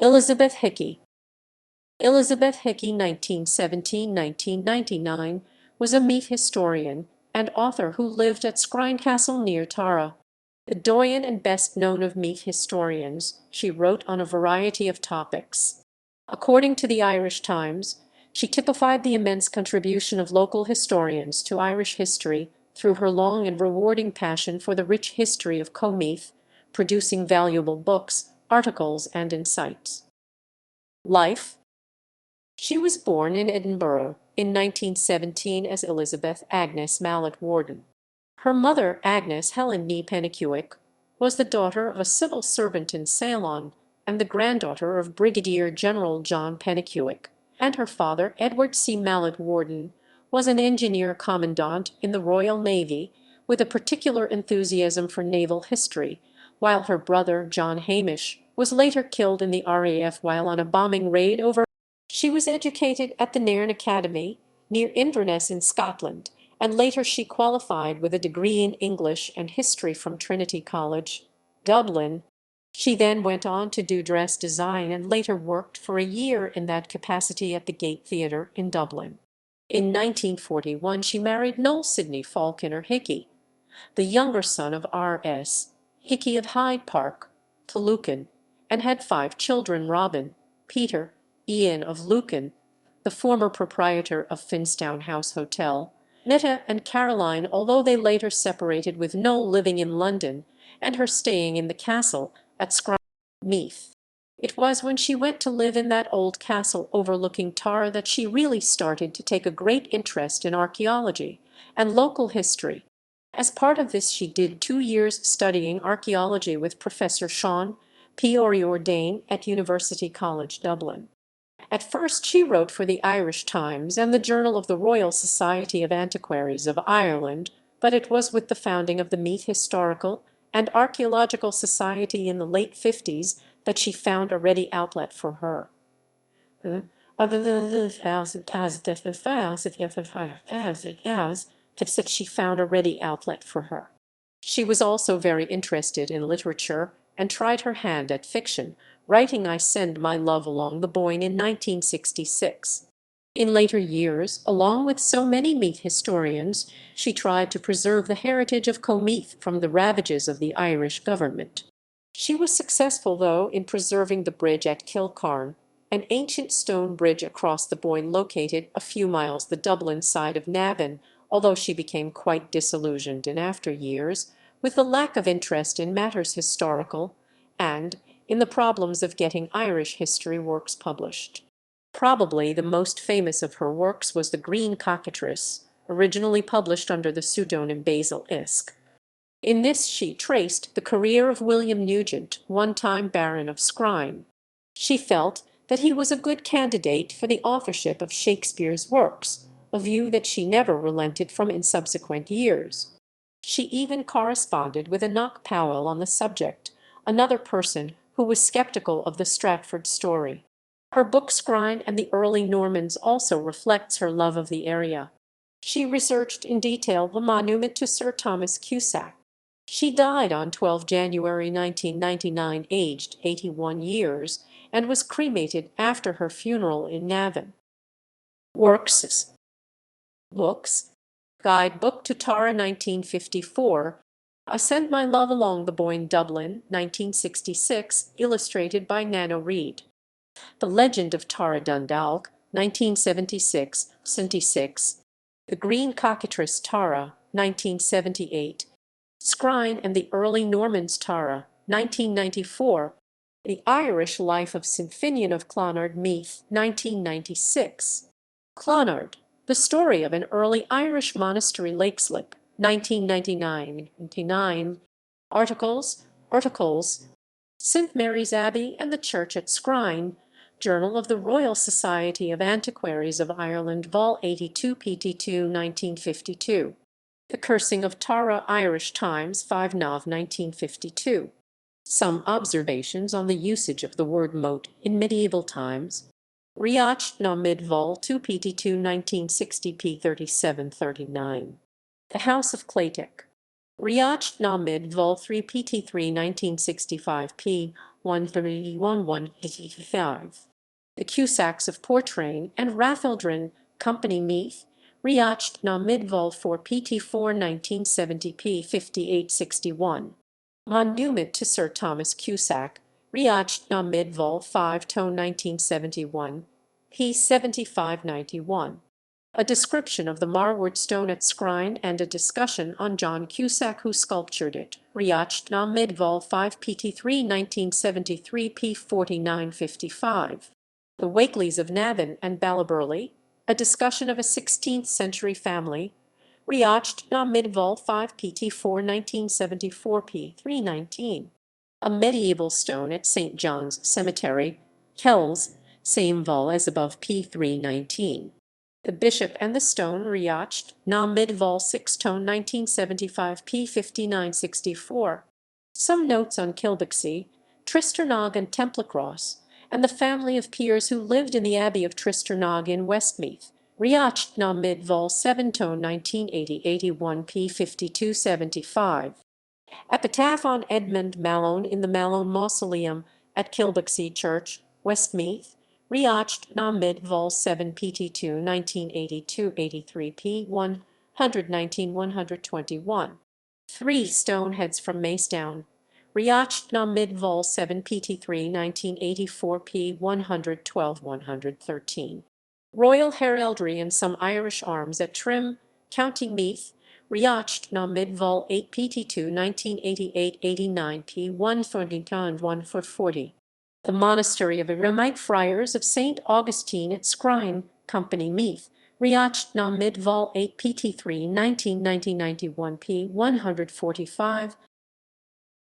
Elizabeth Hickey. Elizabeth Hickey, 1917–1999, was a Meath historian and author who lived at Skryne Castle near Tara. The doyenne and best known of Meath historians, she wrote on a variety of topics. According to the Irish Times, she typified the immense contribution of local historians to Irish history through her long and rewarding passion for the rich history of Co Meath, producing valuable books, articles, and insights. Life. She was born in Edinburgh in 1917 as Elizabeth Agnes Mallet Warden. Her mother, Agnes Helen Nee Pennycuick, was the daughter of a civil servant in Ceylon and the granddaughter of Brigadier General John Pennycuick, and her father, Edward C. Mallet Warden, was an engineer commandant in the Royal Navy with a particular enthusiasm for naval history, while her brother, John Hamish, was later killed in the RAF while on a bombing raid over. She was educated at the Nairn Academy, near Inverness in Scotland, and later she qualified with a degree in English and History from Trinity College, Dublin. She then went on to do dress design and later worked for a year in that capacity at the Gate Theatre in Dublin. In 1941 she married Noel Sidney Falconer Hickey, the younger son of R.S. Hickey of Hyde Park, to Lucan, and had 5 children: Robin, Peter, Ian of Lucan, the former proprietor of Finstown House Hotel, Netta and Caroline, although they later separated, with Noel living in London and her staying in the castle at Skryne Meath. It was when she went to live in that old castle overlooking Tara that she really started to take a great interest in archaeology and local history. As part of this she did 2 years studying archaeology with Professor Sean P. O'Riordan at University College Dublin. At first she wrote for the Irish Times and the Journal of the Royal Society of Antiquaries of Ireland, but it was with the founding of the Meath Historical and Archaeological Society in the late 50s that she found a ready outlet for her. She found a ready outlet for her. She was also very interested in literature and tried her hand at fiction, writing I Send My Love Along the Boyne in 1966. In later years, along with so many Meath historians, she tried to preserve the heritage of Co Meath from the ravages of the Irish government. She was successful, though, in preserving the bridge at Kilcarn, an ancient stone bridge across the Boyne located a few miles the Dublin side of Navan, although she became quite disillusioned in after years with the lack of interest in matters historical and in the problems of getting Irish history works published. Probably the most famous of her works was The Green Cockatrice, originally published under the pseudonym Basil Isk. In this she traced the career of William Nugent, one-time Baron of Skryne. She felt that he was a good candidate for the authorship of Shakespeare's works, a view that she never relented from in subsequent years. She even corresponded with Enoch Powell on the subject, another person who was skeptical of the Stratford story. Her book Skryne and the Early Normans also reflects her love of the area. She researched in detail the monument to Sir Thomas Cusack. She died on 12 January 1999, aged 81 years, and was cremated after her funeral in Navan. Works. Books. Guidebook to Tara, 1954. I Send My Love Along the Boyne, Dublin, 1966, illustrated by Nano Reid. The Legend of Tara Dundalk, 1976, 76. The Green Cockatrice Tara, 1978. Skryne and the Early Normans Tara, 1994. The Irish Life of St. Finian of Clonard, Meath, 1996. Clonard, The Story of an Early Irish Monastery, Lakeslip, 1999. Articles. St. Mary's Abbey and the Church at Skryne, Journal of the Royal Society of Antiquaries of Ireland, Vol. 82, pt2, 1952. The Cursing of Tara, Irish Times, 5 Nov. 1952. Some Observations on the Usage of the Word Moat in Medieval Times. Riach na Mid, Vol. 2, pt2, 1960, p. 3739. The House of Claytic. Riach na Mid, Vol. 3, pt3, 1965, p. 131-155. The Cusacks of Portrane and Ratheldren, Company Meath, Riacht na Midval 4 PT4 1970 p 5861. Monument to Sir Thomas Cusack, Riacht na Midval 5 tone 1971, p 7591. A description of the Marward stone at Skryne and a discussion on John Cusack who sculptured it, Riacht na Midval 5 PT3 1973 p 4955. The Wakeleys of Navan and Ballaburnley, a discussion of a 16th century family, Riacht na Midval 5 PT4 1974 p 319. A medieval stone at St. John's Cemetery, Kells, same vol as above p 319. The Bishop and the Stone, Riacht na Midval 6 tone 1975 p 5964. Some notes on Kilbixie, Tristernog and Templecross, and the family of peers who lived in the Abbey of Tristernog in Westmeath, Riacht na Midval 7 tone 1980-81 p 5275. Epitaph on Edmund Malone in the Malone Mausoleum at Kilbixie Church, Westmeath, Riacht na Midval 7 PT2 1982-83 p 119-121. 3 stone heads from Macedown, Riacht na Midval 7 PT3 1984 p 112-113. Royal heraldry and some Irish arms at Trim, County Meath, Riacht na Midval 8 PT2 1988-89 p 140. The Monastery of Eremite Friars of St. Augustine at Skryne, Company Meath, Riacht na Midval 8 PT3 1990-91 p 145.